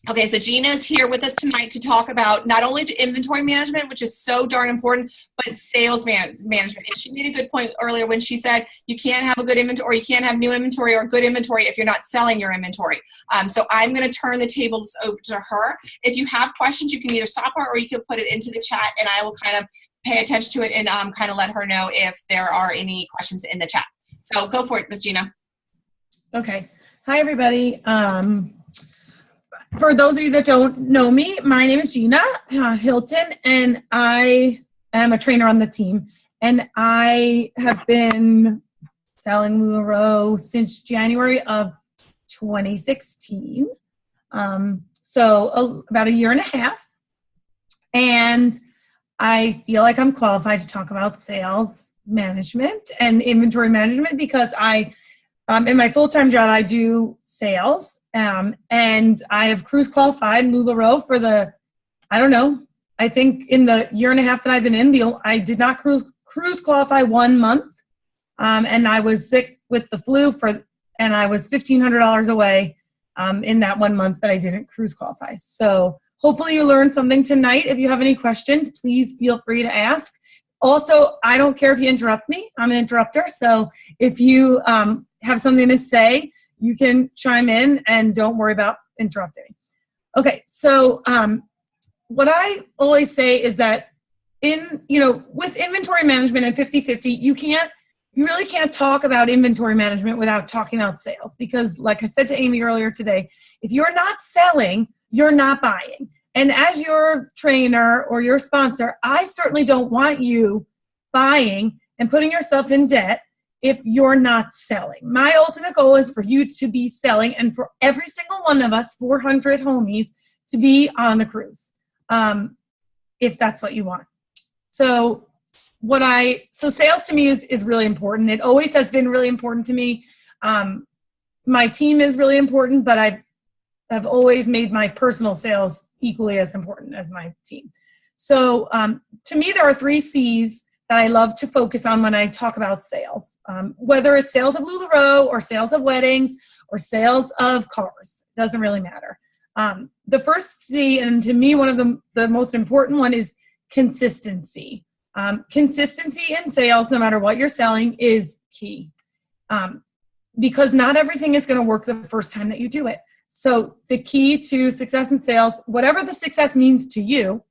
Okay, so Gina's here with us tonight to talk about not only inventory management, which is so darn important, but sales management. And she made a good point earlier when she said you can't have a good inventory, you can't have new inventory or good inventory if you're not selling your inventory. So I'm going to turn the tables over to her. If you have questions, you can either stop her or you can put it into the chat, and I will kind of pay attention to it and kind of let her know if there are any questions in the chat. So go for it, Ms. Gina. Okay. Hi, everybody. For those of you that don't know me, my name is Gina Hilton, and I am a trainer on the team. And I have been selling LuLaRoe since January of 2016. So about a year and a half. And I feel like I'm qualified to talk about sales management and inventory management because in my full-time job, I do sales. And I have cruise qualified LuLaRoe for I think in the year and a half that I've been in, I did not cruise qualify 1 month. And I was sick with the flu and I was $1,500 away in that 1 month that I didn't cruise qualify. So hopefully you learned something tonight. If you have any questions, please feel free to ask. Also, I don't care if you interrupt me. I'm an interrupter. So if you have something to say, you can chime in and don't worry about interrupting. Okay, so what I always say is that with inventory management and 50/50, you really can't talk about inventory management without talking about sales because like I said to Amy earlier today, if you're not selling, you're not buying. And as your trainer or your sponsor, I certainly don't want you buying and putting yourself in debt if you're not selling. My ultimate goal is for you to be selling and for every single one of us, 400 homies, to be on the cruise, if that's what you want. So sales to me is really important. It always has been really important to me. My team is really important, but I've always made my personal sales equally as important as my team. So to me, there are 3 C's that I love to focus on when I talk about sales, whether it's sales of LuLaRoe or sales of weddings or sales of cars, doesn't really matter. The first C, and to me, one of the most important one is consistency. Consistency in sales, no matter what you're selling, is key because not everything is going to work the first time that you do it. So the key to success in sales, whatever the success means to you,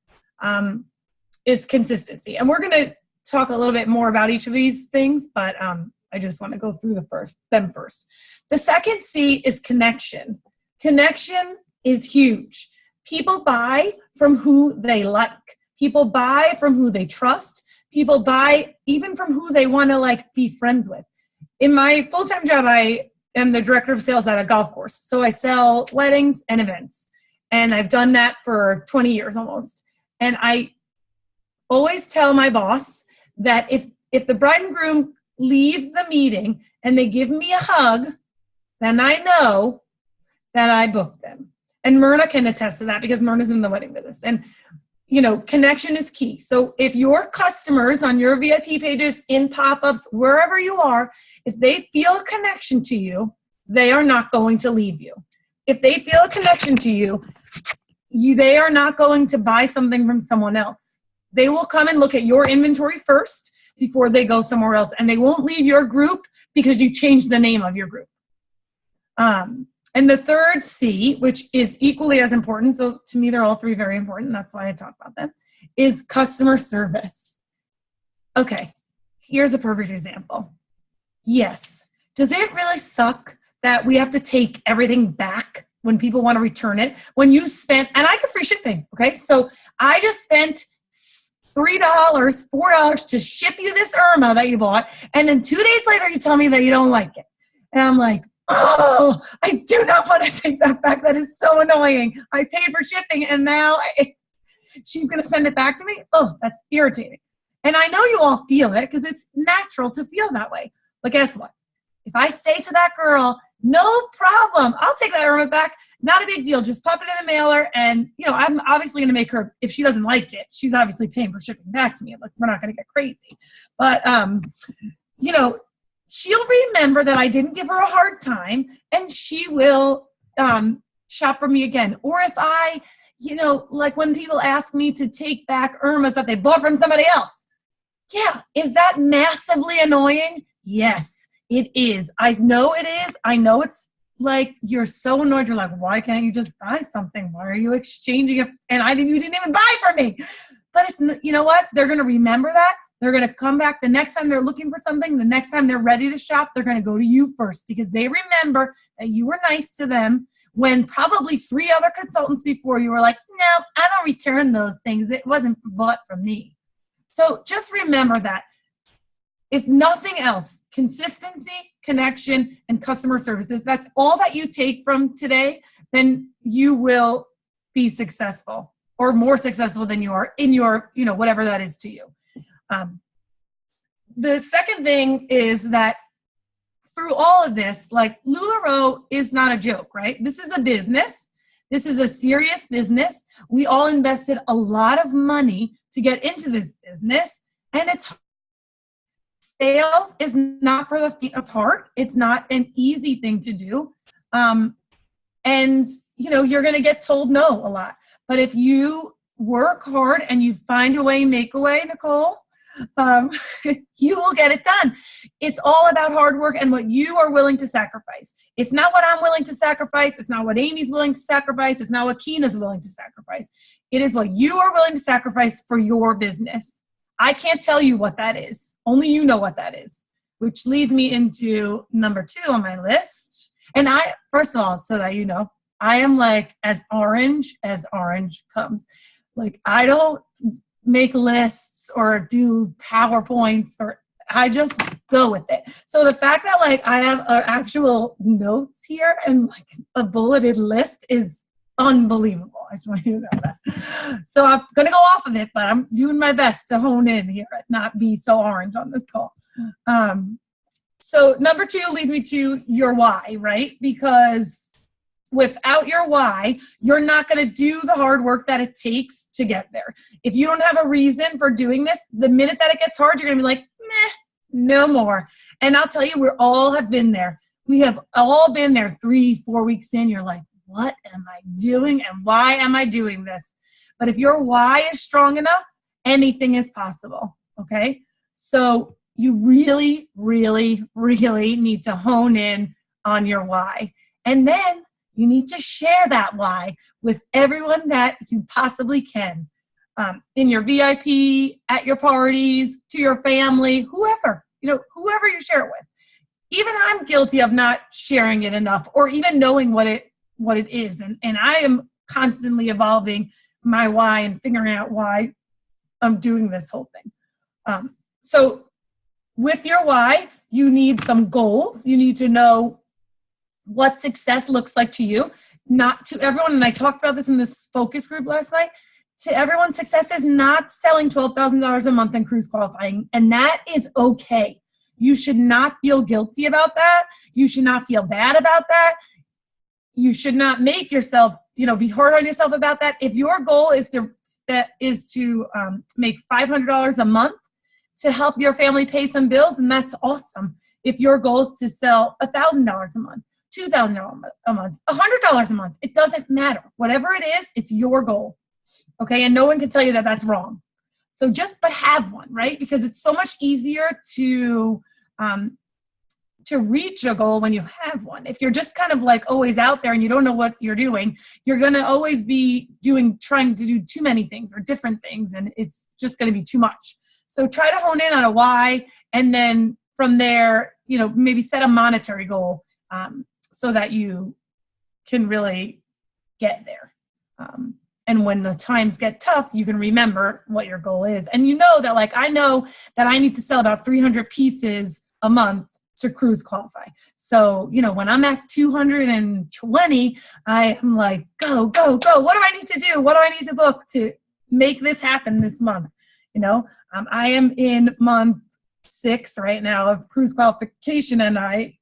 is consistency. And we're going to talk a little bit more about each of these things, but I just want to go through them first. The second C is connection. Connection is huge. People buy from who they like. People buy from who they trust. People buy even from who they want to be friends with. In my full-time job, I am the director of sales at a golf course. So I sell weddings and events. And I've done that for 20 years almost. And I always tell my boss that if the bride and groom leave the meeting and they give me a hug, then I know that I booked them. And Myrna can attest to that because Myrna's in the wedding business. And, connection is key. So if your customers on your VIP pages, in pop-ups, wherever you are, if they feel a connection to you, they are not going to leave you. If they feel a connection to you, they are not going to buy something from someone else. They will come and look at your inventory first before they go somewhere else. And they won't leave your group because you changed the name of your group. And the third C, which is equally as important, so to me they're all 3 very important, that's why I talk about them, is customer service. Okay, here's a perfect example. Yes. Does it really suck that we have to take everything back when people want to return it? When you spent, and I get free shipping, okay? So I just spent $3, $4 to ship you this Irma that you bought, and then 2 days later you tell me that you don't like it. And I'm like, oh, I do not want to take that back. That is so annoying. I paid for shipping and now she's going to send it back to me. Oh, that's irritating. And I know you all feel it because it's natural to feel that way. But guess what? If I say to that girl, no problem, I'll take that Irma back. Not a big deal. Just pop it in a mailer. And, I'm obviously going to make her, if she doesn't like it, she's obviously paying for shipping back to me. Like, we're not going to get crazy. But, she'll remember that I didn't give her a hard time, and she will shop for me again. Or if I, like when people ask me to take back Irma's that they bought from somebody else. Yeah. Is that massively annoying? Yes, it is. I know it is. I know it's like, you're so annoyed. You're like, why can't you just buy something? Why are you exchanging it? And you didn't even buy for me. But it's, you know what? They're going to remember that. They're going to come back the next time they're looking for something. The next time they're ready to shop, they're going to go to you first because they remember that you were nice to them when probably 3 other consultants before you were like, no, I don't return those things. It wasn't bought from me. So just remember that. If nothing else, consistency, connection, and customer services, that's all that you take from today, then you will be successful or more successful than you are in your, whatever that is to you. The second thing is that through all of this, like LuLaRoe is not a joke, right? This is a business. This is a serious business. We all invested a lot of money to get into this business, and sales is not for the faint of heart. It's not an easy thing to do. And, you're going to get told no a lot. But if you work hard and you find a way, make a way, Nicole, you will get it done. It's all about hard work and what you are willing to sacrifice. It's not what I'm willing to sacrifice. It's not what Amy's willing to sacrifice. It's not what Keena's willing to sacrifice. It is what you are willing to sacrifice for your business. I can't tell you what that is. Only you know what that is, which leads me into number 2 on my list. And first of all, so that you know, I am like as orange comes. Like I don't make lists or do PowerPoints or I just go with it. So the fact that like I have actual notes here and like a bulleted list is unbelievable. I just want you to know that. So I'm going to go off of it, but I'm doing my best to hone in here and not be so orange on this call. So number 2 leads me to your why, right? Because without your why, you're not going to do the hard work that it takes to get there. If you don't have a reason for doing this, the minute that it gets hard, you're going to be like, meh, no more. And I'll tell you, we all have been there. We have all been there 3-4 weeks in. You're like, what am I doing and why am I doing this? But if your why is strong enough, anything is possible, okay? So you really, really, really need to hone in on your why. And then you need to share that why with everyone that you possibly can. In your VIP, at your parties, to your family, whoever you share it with. Even I'm guilty of not sharing it enough or even knowing what it is. And I am constantly evolving my why and figuring out why I'm doing this whole thing. So with your why, you need some goals. You need to know what success looks like to you, not to everyone. And I talked about this in this focus group last night. To everyone, success is not selling $12,000 a month in cruise qualifying. And that is okay. You should not feel guilty about that. You should not feel bad about that. You should not make yourself, be hard on yourself about that. If your goal is to make $500 a month to help your family pay some bills, then that's awesome. If your goal is to sell $1,000 a month, $2,000 a month, $100 a month, it doesn't matter. Whatever it is, it's your goal. Okay. And no one can tell you that that's wrong. So but have one, right? Because it's so much easier to reach a goal when you have one. If you're just kind of like always out there and you don't know what you're doing, you're going to always be trying to do too many things or different things. And it's just going to be too much. So try to hone in on a why. And then from there, maybe set a monetary goal so that you can really get there. And when the times get tough, you can remember what your goal is. And that I know that I need to sell about 300 pieces a month to cruise qualify. So, when I'm at 220, I am like, go, go, go. What do I need to do? What do I need to book to make this happen this month? I am in month 6 right now of cruise qualification, and I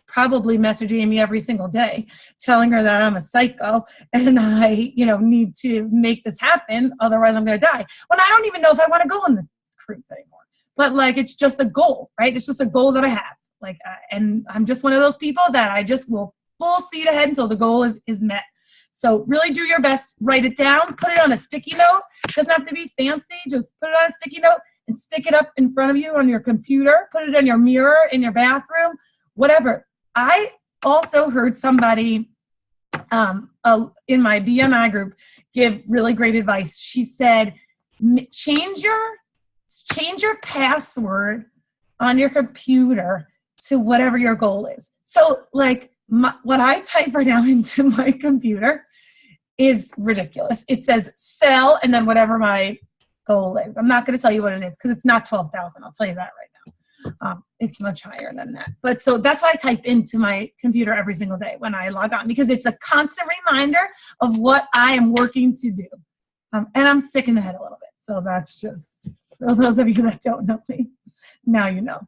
probably message Amy every single day telling her that I'm a psycho and I, need to make this happen. Otherwise I'm going to die. When I don't even know if I want to go on the cruise anymore, but it's just a goal, right? It's just a goal that I have. And I'm just one of those people that I just will full speed ahead until the goal is met. So really do your best, write it down, put it on a sticky note. It doesn't have to be fancy, just put it on a sticky note and stick it up in front of you on your computer, put it in your mirror, in your bathroom, whatever. I also heard somebody in my BMI group give really great advice. She said, change your password on your computer to whatever your goal is. So like what I type right now into my computer is ridiculous. It says sell and then whatever my goal is. I'm not going to tell you what it is because it's not 12,000. I'll tell you that right now. It's much higher than that. But so that's why I type into my computer every single day when I log on, because it's a constant reminder of what I am working to do. And I'm sick in the head a little bit. So that's just, for those of you that don't know me, now you know.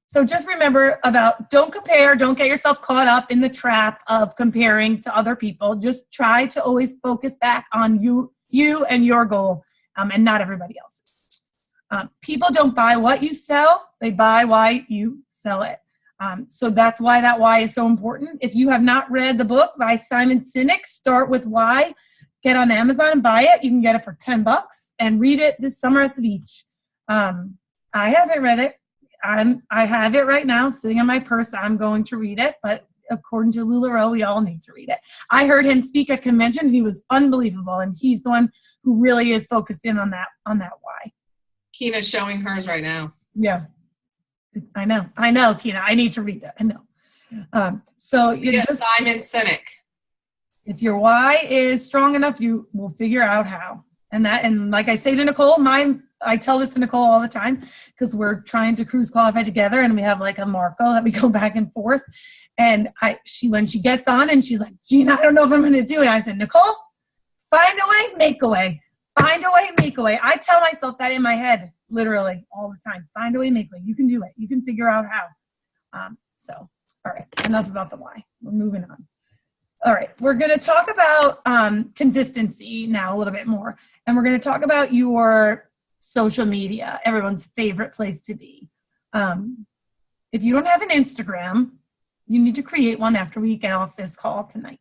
So just remember about don't compare, don't get yourself caught up in the trap of comparing to other people. Just try to always focus back on you and your goal, and not everybody else's. People don't buy what you sell, they buy why you sell it. So that's why that why is so important. If you have not read the book by Simon Sinek, Start with Why, get on Amazon and buy it. You can get it for $10 and read it this summer at the beach. I haven't read it. I have it right now sitting in my purse. I'm going to read it, but according to LuLaRoe, we all need to read it. I heard him speak at convention. He was unbelievable, and he's the one who really is focused in on that why. Keena's showing hers right now. Yeah, I know, Keena. I need to read that. I know. So Simon Sinek. If your why is strong enough, you will figure out how. And like I say to Nicole, I tell this to Nicole all the time because we're trying to cruise qualify together, and we have like a Marco that we go back and forth. And when she gets on and she's like, Gina, I don't know if I'm going to do it. I said, Nicole, find a way, make a way. Find a way, make a way. I tell myself that in my head, literally all the time. Find a way, make a way. You can do it. You can figure out how. So, all right, enough about the why. We're moving on. All right, we're going to talk about consistency now a little bit more. And we're going to talk about your social media, everyone's favorite place to be. If you don't have an Instagram, you need to create one after we get off this call tonight.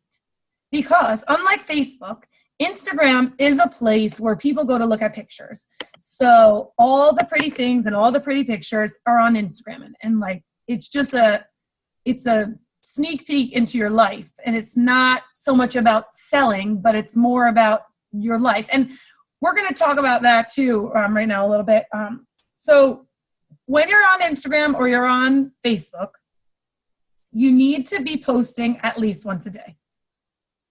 Because unlike Facebook, Instagram is a place where people go to look at pictures. So all the pretty things and all the pretty pictures are on Instagram. And like, it's a sneak peek into your life. And it's not so much about selling, but it's more about your life. And we're going to talk about that too right now a little bit. So when you're on Instagram or you're on Facebook, you need to be posting at least once a day.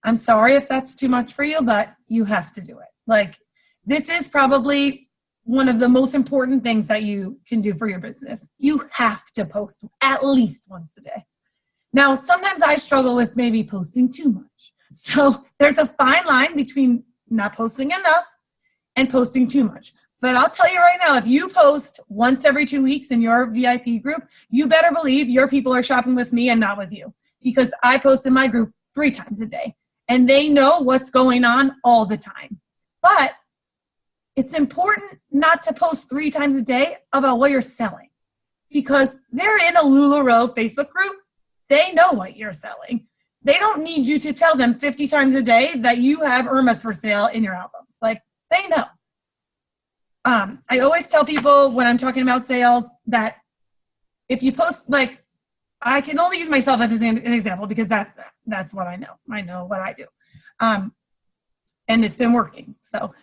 I'm sorry if that's too much for you, but you have to do it. Like, this is probably one of the most important things that you can do for your business. You have to post at least once a day. Now, sometimes I struggle with maybe posting too much. So there's a fine line between not posting enough and posting too much. But I'll tell you right now, if you post once every 2 weeks in your VIP group, you better believe your people are shopping with me and not with you. Because I post in my group 3 times a day. And they know what's going on all the time. But it's important not to post 3 times a day about what you're selling. Because they're in a LuLaRoe Facebook group. They know what you're selling. They don't need you to tell them 50 times a day that you have Irmas for sale in your albums. Like, they know. I always tell people when I'm talking about sales that if you post, like, I can only use myself as an example because that's what I know. I know what I do. And it's been working. So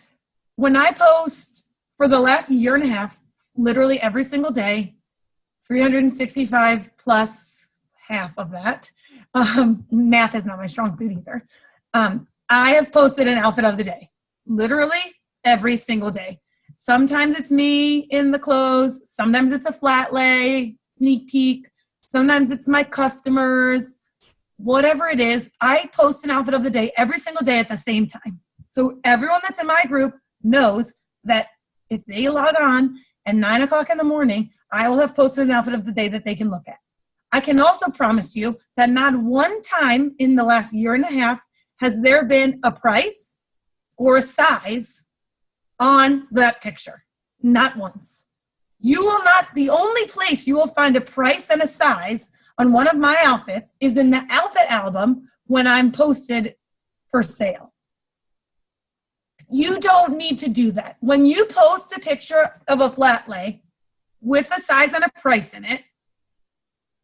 when I post for the last year and a half, literally every single day, 365 plus half of that, math is not my strong suit either. I have posted an outfit of the day, literally every single day. Sometimes it's me in the clothes. Sometimes it's a flat lay, sneak peek. Sometimes it's my customers. Whatever it is, I post an outfit of the day every single day at the same time. So everyone that's in my group knows that if they log on at 9 o'clock in the morning, I will have posted an outfit of the day that they can look at. I can also promise you that not one time in the last year and a half has there been a price or a size on that picture. Not once. You will not, the only place you will find a price and a size on one of my outfits is in the outfit album when I'm posted for sale. You don't need to do that. When you post a picture of a flat lay with a size and a price in it,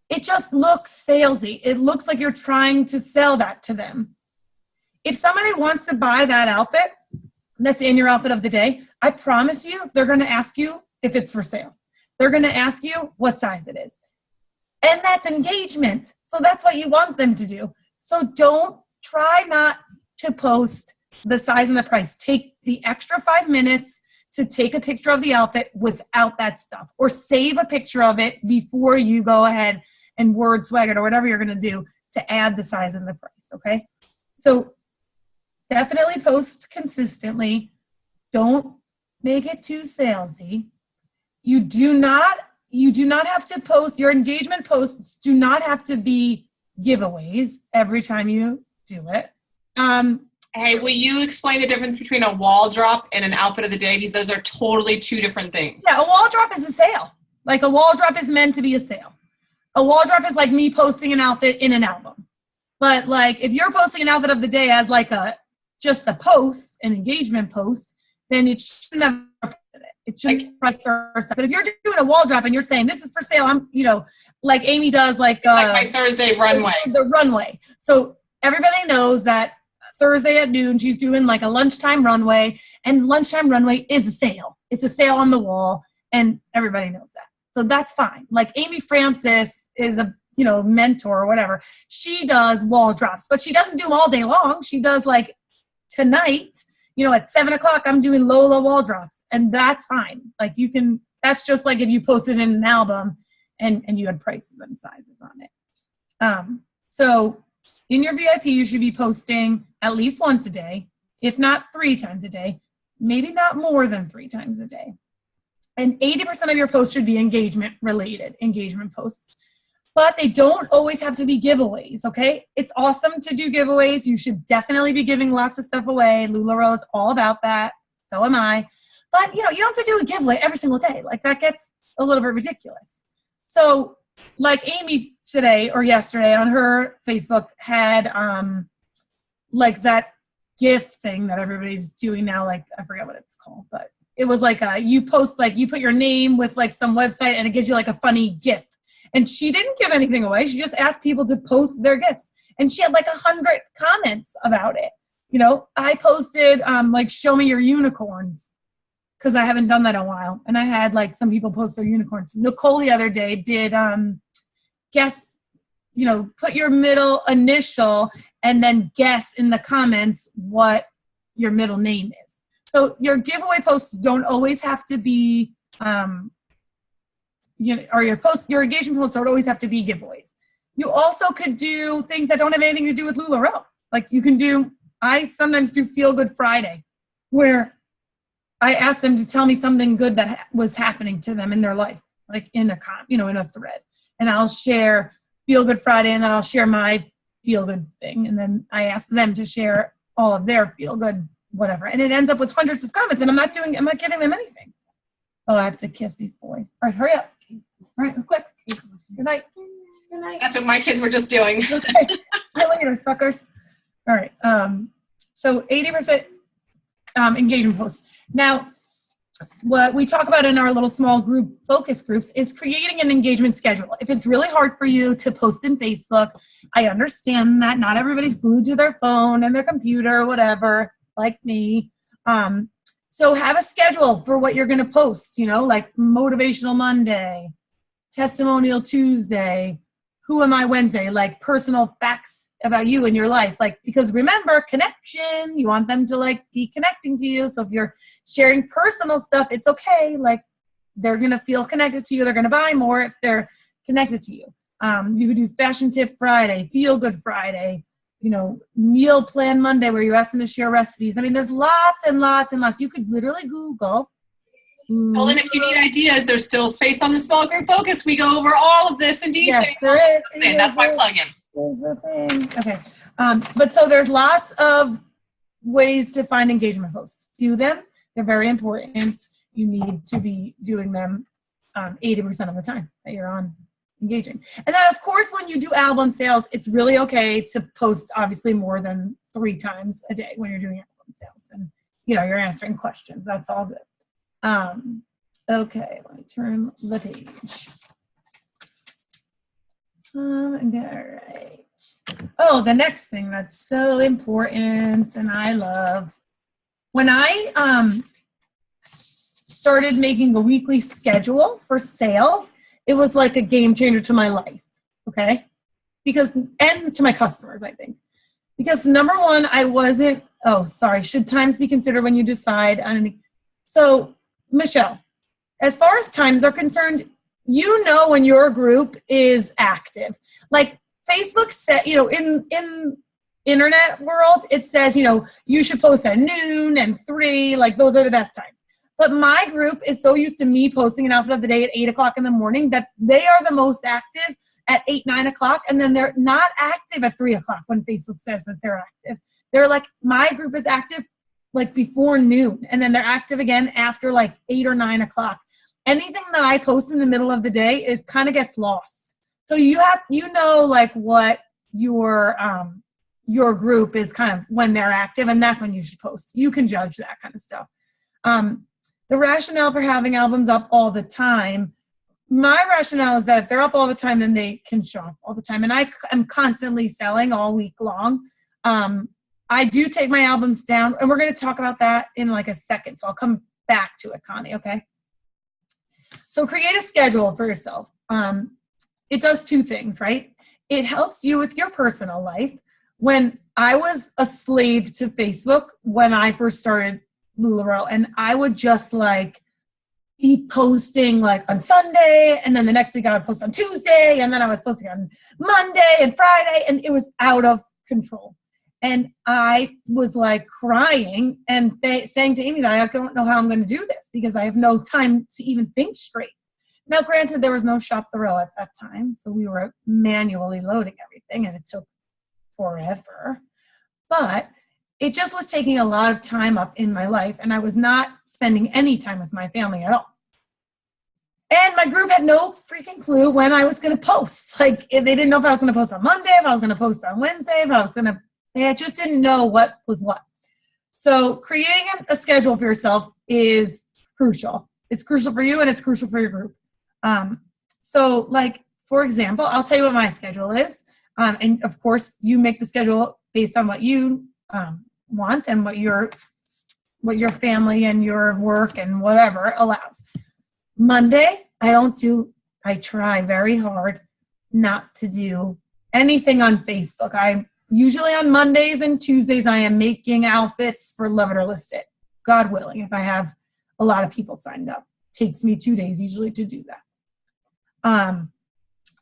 it just looks salesy. It looks like you're trying to sell that to them. If somebody wants to buy that outfit that's in your outfit of the day, I promise you they're going to ask you if it's for sale. They're going to ask you what size it is. And that's engagement. So that's what you want them to do. So don't try not to post the size and the price. Take the extra 5 minutes to take a picture of the outfit without that stuff, or save a picture of it before you go ahead and word swag it or whatever you're going to do to add the size and the price. Okay. So definitely post consistently. Don't make it too salesy. You do not have to post, your engagement posts do not have to be giveaways every time you do it. Hey, will you explain the difference between a wall drop and an outfit of the day? Because those are totally two different things. Yeah, a wall drop is a sale. Like a wall drop is meant to be a sale. A wall drop is like me posting an outfit in an album. But like if you're posting an outfit of the day as like just a post, an engagement post, then it shouldn't have it shouldn't price or stuff. But if you're doing a wall drop and you're saying this is for sale, I'm like Amy does like my Thursday runway. The runway. So everybody knows that Thursday at noon, she's doing like a lunchtime runway, and lunchtime runway is a sale. It's a sale on the wall, and everybody knows that. So that's fine. Like Amy Francis is a, mentor or whatever. She does wall drops, but she doesn't do them all day long. She does like tonight, at 7:00, I'm doing Lola wall drops, and that's fine. Like that's just like if you posted in an album and you had prices and sizes on it. So in your VIP, you should be posting at least once a day, if not 3 times a day, maybe not more than 3 times a day. And 80% of your posts should be engagement posts. But they don't always have to be giveaways, okay? It's awesome to do giveaways. You should definitely be giving lots of stuff away. LuLaRoe is all about that. So am I. But, you don't have to do a giveaway every single day. Like, that gets a little bit ridiculous. So, like Amy today or yesterday on her Facebook had, like that GIF thing that everybody's doing now. Like, I forget what it's called, but it was like you post, like, you put your name with, like, some website, and it gives you, like, a funny GIF. And she didn't give anything away. She just asked people to post their gifts. And she had like 100 comments about it. I posted like, show me your unicorns, because I haven't done that in a while. And I had like some people post their unicorns. Nicole the other day did guess, put your middle initial and then guess in the comments what your middle name is. So your giveaway posts don't always have to be or your engagement posts don't always have to be giveaways. You also could do things that don't have anything to do with LuLaRoe. Like I sometimes do Feel Good Friday, where I ask them to tell me something good that was happening to them in their life, like in a thread. And I'll share Feel Good Friday, and then I'll share my Feel Good thing. And then I ask them to share all of their Feel Good whatever. And it ends up with hundreds of comments, and I'm not giving them anything. Oh, I have to kiss these boys. All right, hurry up. All right, quick. Good night. Good night. That's what my kids were just doing. Okay. See you later, suckers. All right. So 80% engagement posts. Now, what we talk about in our little small group focus groups is creating an engagement schedule. If it's really hard for you to post in Facebook, I understand that not everybody's glued to their phone and their computer or whatever, like me. So have a schedule for what you're going to post, like Motivational Monday, Testimonial Tuesday, Who Am I Wednesday, like personal facts about you and your life. Like, because remember, connection, you want them to like be connecting to you. So if you're sharing personal stuff, it's okay. Like, they're going to feel connected to you. They're going to buy more if they're connected to you. You could do Fashion Tip Friday, Feel Good Friday, Meal Plan Monday, where you ask them to share recipes. I mean, there's lots and lots and lots. You could literally Google. Well, and if you need ideas, there's still space on the small group focus. We go over all of this in detail. Yes, there is. That's my plug-in. There's the thing. Okay. But so there's lots of ways to find engagement posts. Do them. They're very important. You need to be doing them 80% of the time that you're on engaging. And then of course, when you do album sales, it's really okay to post obviously more than 3 times a day when you're doing album sales, and you're answering questions. That's all good. Okay, let me turn the page. All right. Oh, the next thing that's so important and I love, when I started making a weekly schedule for sales, it was like a game changer to my life, okay? And to my customers, I think. Because number one, should times be considered when you decide on any? So, Michelle, as far as times are concerned, when your group is active. Like Facebook said, in internet world, it says, you should post at noon and 3, like those are the best times. But my group is so used to me posting an outfit of the day at 8 o'clock in the morning that they are the most active at 8, 9 o'clock. And then they're not active at 3 o'clock when Facebook says that they're active. They're like, my group is active like before noon. And then they're active again after like 8 or 9 o'clock. Anything that I post in the middle of the day is kind of gets lost. So you like what your group is kind of when they're active, and that's when you should post. You can judge that kind of stuff. The rationale for having albums up all the time, my rationale is that if they're up all the time, then they can show up all the time. And I am constantly selling all week long. I do take my albums down, and we're going to talk about that in like a second. So I'll come back to it, Connie, okay? So create a schedule for yourself. It does 2 things, right? It helps you with your personal life. When I was a slave to Facebook, when I first started LuLaRoe, and I would just like be posting like on Sunday, and then the next week I would post on Tuesday, and then I was posting on Monday and Friday, and it was out of control. And I was like crying and saying to Amy that I don't know how I'm going to do this because I have no time to even think straight. Now, granted, there was no Shop the Row at that time, so we were manually loading everything, and it took forever. But it just was taking a lot of time up in my life, and I was not spending any time with my family at all. And my group had no freaking clue when I was going to post. Like, they didn't know if I was going to post on Monday, if I was going to post on Wednesday, they just didn't know what was what. So creating a schedule for yourself is crucial. It's crucial for you, and it's crucial for your group. So like, for example, I'll tell you what my schedule is. And of course you make the schedule based on what you want and what your family and your work and whatever allows. Monday, I try very hard not to do anything on Facebook. I usually on Mondays and Tuesdays, I am making outfits for Love It or List It. God willing, if I have a lot of people signed up. Takes me 2 days usually to do that.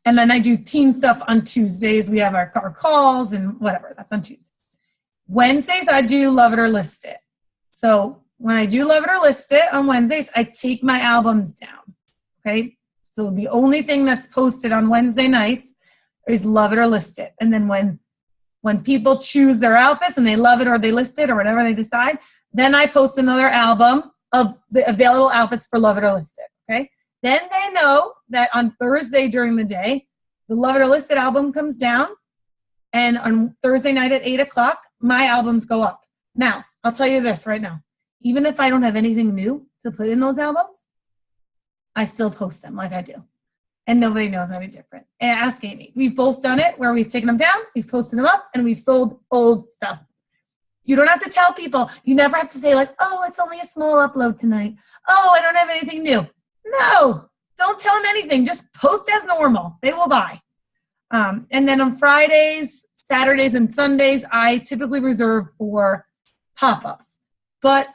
And then I do team stuff on Tuesdays. We have our calls and whatever. That's on Tuesdays. Wednesdays, I do Love It or List It. So when I do Love It or List It on Wednesdays, I take my albums down. Okay? So the only thing that's posted on Wednesday nights is Love It or List It. And then when people choose their outfits and they love it or they list it or whatever they decide, then I post another album of the available outfits for Love It or List It. Okay? Then they know that on Thursday during the day, the Love It or List It album comes down, and on Thursday night at 8 o'clock, my albums go up. Now, I'll tell you this right now. Even if I don't have anything new to put in those albums, I still post them like I do. And nobody knows any different. And ask Amy. We've both done it where we've taken them down, we've posted them up, and we've sold old stuff. You don't have to tell people. You never have to say like, oh, it's only a small upload tonight. Oh, I don't have anything new. No, don't tell them anything. Just post as normal. They will buy. And then on Fridays, Saturdays, and Sundays, I typically reserve for pop-ups. But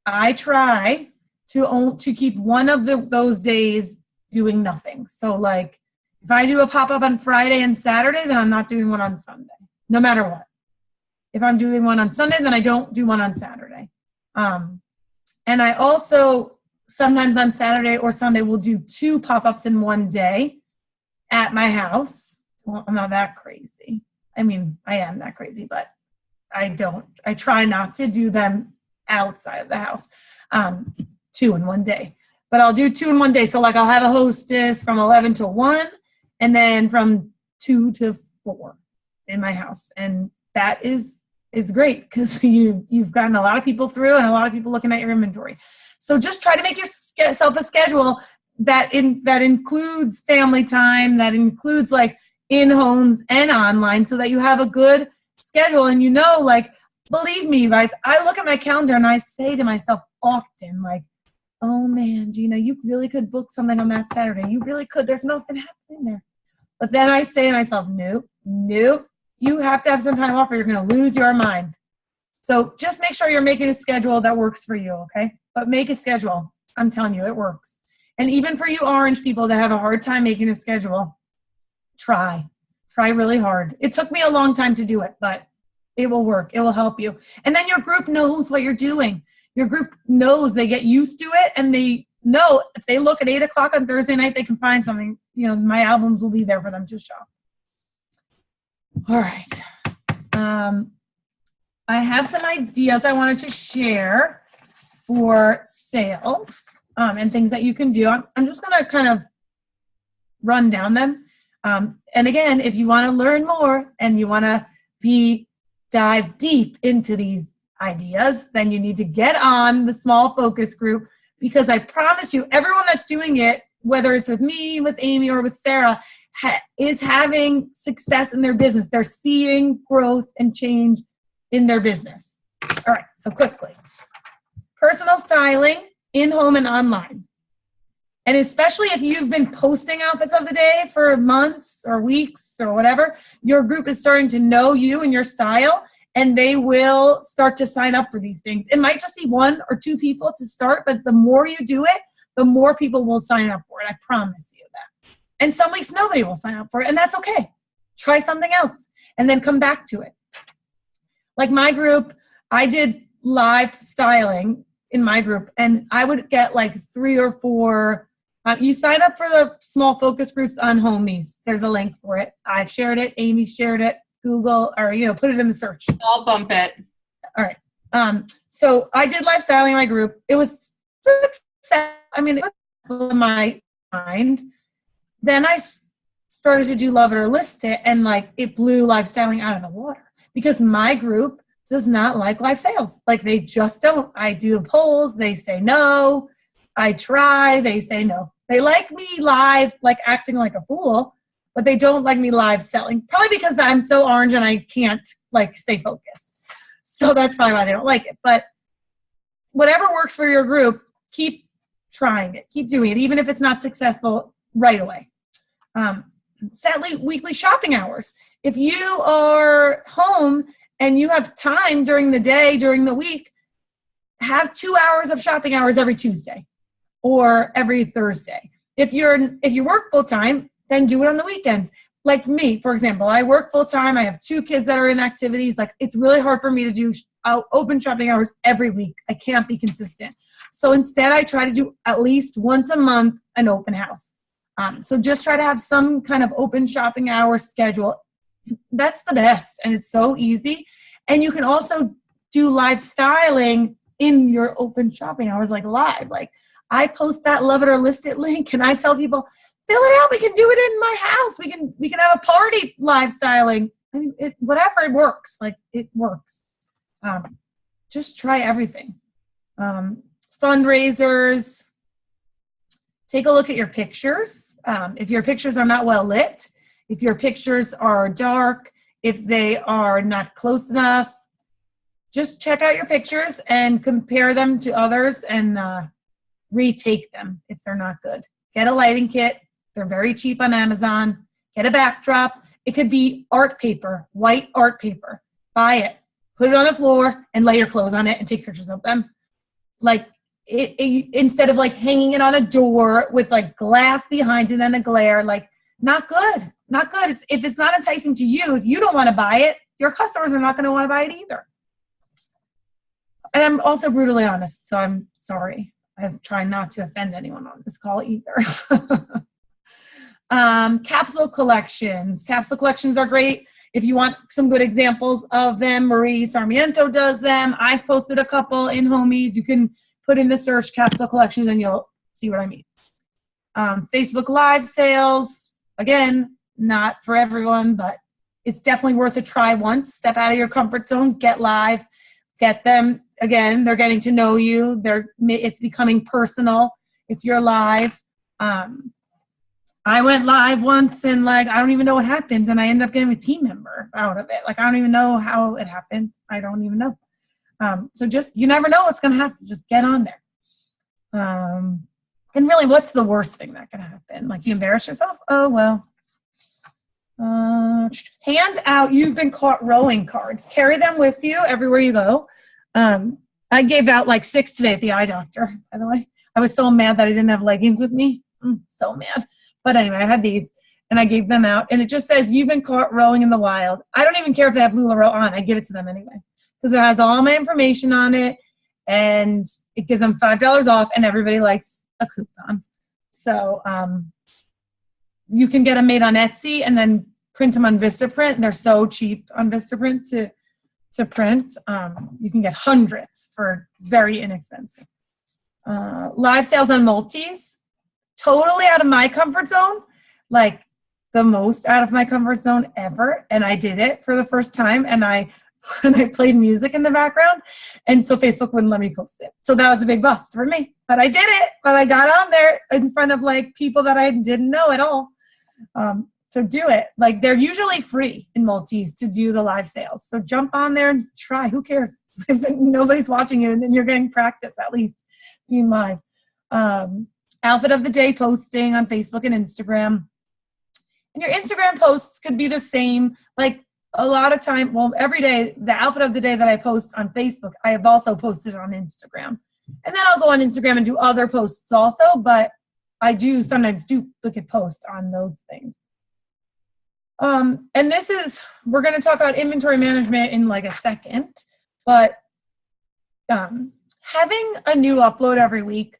I try to keep one of those days doing nothing. So like if I do a pop-up on Friday and Saturday, then I'm not doing one on Sunday, no matter what. If I'm doing one on Sunday, then I don't do one on Saturday. And I also sometimes on Saturday or Sunday will do 2 pop-ups in one day at my house. Well, I'm not that crazy. I mean, I am that crazy, but I try not to do them outside of the house. 2 in one day. But I'll do 2 in one day. So like I'll have a hostess from 11 to 1, and then from 2 to 4 in my house. And that is great because you've gotten a lot of people through and a lot of people looking at your inventory. So just try to make yourself a schedule that includes family time, that includes like in homes and online, so that you have a good schedule. And like, believe me, you guys, I look at my calendar and I say to myself often, like, oh man, Gina, you really could book something on that Saturday. You really could. There's nothing happening there. But then I say to myself, nope, you have to have some time off or you're going to lose your mind. So just make sure you're making a schedule that works for you, okay? But make a schedule. I'm telling you, it works. And even for you orange people that have a hard time making a schedule, try really hard. It took me a long time to do it, but it will work. It will help you. And then your group knows what you're doing. Your group knows, they get used to it, and they know if they look at 8 o'clock on Thursday night, they can find something. My albums will be there for them to shop. All right. I have some ideas I wanted to share for sales and things that you can do. I'm just going to kind of run down them. And again, if you want to learn more and you want to dive deep into these ideas, then you need to get on the small focus group, because I promise you, everyone that's doing it, whether it's with me, with Amy, or with Sarah, is having success in their business. They're seeing growth and change in their business. All right, so quickly. Personal styling, in-home and online. And especially if you've been posting outfits of the day for months or weeks or whatever, your group is starting to know you and your style, and they will start to sign up for these things. It might just be 1 or 2 people to start, but the more you do it, the more people will sign up for it. I promise you that. And some weeks nobody will sign up for it, and that's okay. Try something else and then come back to it. Like my group, I did live styling in my group, and I would get like 3 or 4. You sign up for the small focus groups on Homies. There's a link for it. I've shared it. Amy shared it. Google, or put it in the search. I'll bump it. All right. So I did live styling in my group. It was success. I mean, it was in my mind. Then I started to do Love It or List It, and like it blew live styling out of the water, because my group does not like live sales. Like they just don't. I do polls. They say no. I try. They say no. They like me live, like acting like a fool, but they don't like me live selling. Probably because I'm so orange and I can't like stay focused. So that's probably why they don't like it. But whatever works for your group, keep trying it. Keep doing it, even if it's not successful right away. Sadly, weekly shopping hours. If you are home and you have time during the day, during the week, have 2 hours of shopping hours every Tuesday or every Thursday. If you work full time, then do it on the weekends. Like me, for example, I work full time. I have 2 kids that are in activities. Like it's really hard for me to do open shopping hours every week. I can't be consistent. So instead, I try to do at least once a month an open house. So just try to have some kind of open shopping hour schedule. That's the best, and it's so easy. And you can also do live styling in your open shopping hours, like live. Like I post that Love It or List It link, and I tell people, fill it out. We can do it in my house. We can have a party live styling. I mean, whatever, it works. Like it works. Just try everything. Fundraisers. Take a look at your pictures. If your pictures are not well lit, if your pictures are dark, if they are not close enough, just check out your pictures and compare them to others and retake them if they're not good. Get a lighting kit. They're very cheap on Amazon. Get a backdrop. It could be art paper, white art paper. Buy it. Put it on the floor and lay your clothes on it and take pictures of them. Like instead of like hanging it on a door with like glass behind it and a glare, like not good. Not good. If it's not enticing to you, if you don't want to buy it, your customers are not going to want to buy it either. And I'm also brutally honest, so I'm sorry. I'm trying not to offend anyone on this call either. Capsule collections. Capsule collections are great. If you want some good examples of them, Marie Sarmiento does them. I've posted a couple in Homies. You can put in the search capsule collections and you'll see what I mean. Facebook Live sales. again, not for everyone, but it's definitely worth a try once. Step out of your comfort zone, get live, get them. Again, they're getting to know you. It's becoming personal if you're live. I went live once and like, I don't even know what happens. And I ended up getting a team member out of it. Like, I don't even know how it happened. I don't even know. So just, you never know what's going to happen. Just get on there. And really, what's the worst thing that can happen? Like, you embarrass yourself? Oh, well. Hand out you've been caught rowing cards. Carry them with you everywhere you go. I gave out like 6 today at the eye doctor, by the way. I was so mad that I didn't have leggings with me. So mad. But anyway, I had these and I gave them out. And it just says, you've been caught rowing in the wild. I don't even care if they have LuLaRoe on. I give it to them anyway. Because it has all my information on it. And it gives them $5 off. And everybody likes a coupon. So you can get them made on Etsy and then print them on Vistaprint. They're so cheap on Vistaprint to print. You can get hundreds for very inexpensive. Live sales on multis, totally out of my comfort zone, like the most out of my comfort zone ever. And I did it for the first time, and I played music in the background, and so Facebook wouldn't let me post it. So that was a big bust for me, but I did it. But I got on there in front of like people that I didn't know at all. So do it. Like, they're usually free in multis to do the live sales. So jump on there and try. Who cares? If nobody's watching you, and then you're getting practice at least being live. Outfit of the day posting on Facebook and Instagram. And your Instagram posts could be the same. Like, a lot of time, well, every day, the outfit of the day that I post on Facebook, I have also posted on Instagram. And then I'll go on Instagram and do other posts also, but I do sometimes look at posts on those things. And we're going to talk about inventory management in like a second, but having a new upload every week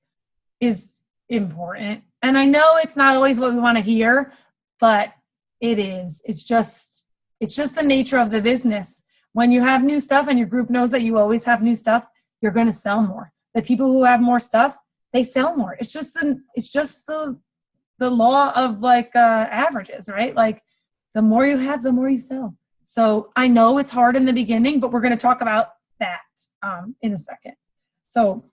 is important. And I know it's not always what we want to hear, but it is. It's just the nature of the business. When you have new stuff and your group knows that you always have new stuff, you're going to sell more. The people who have more stuff, they sell more. It's just the law of like averages, right? Like, the more you have, the more you sell. So I know it's hard in the beginning, but we're going to talk about that in a second. So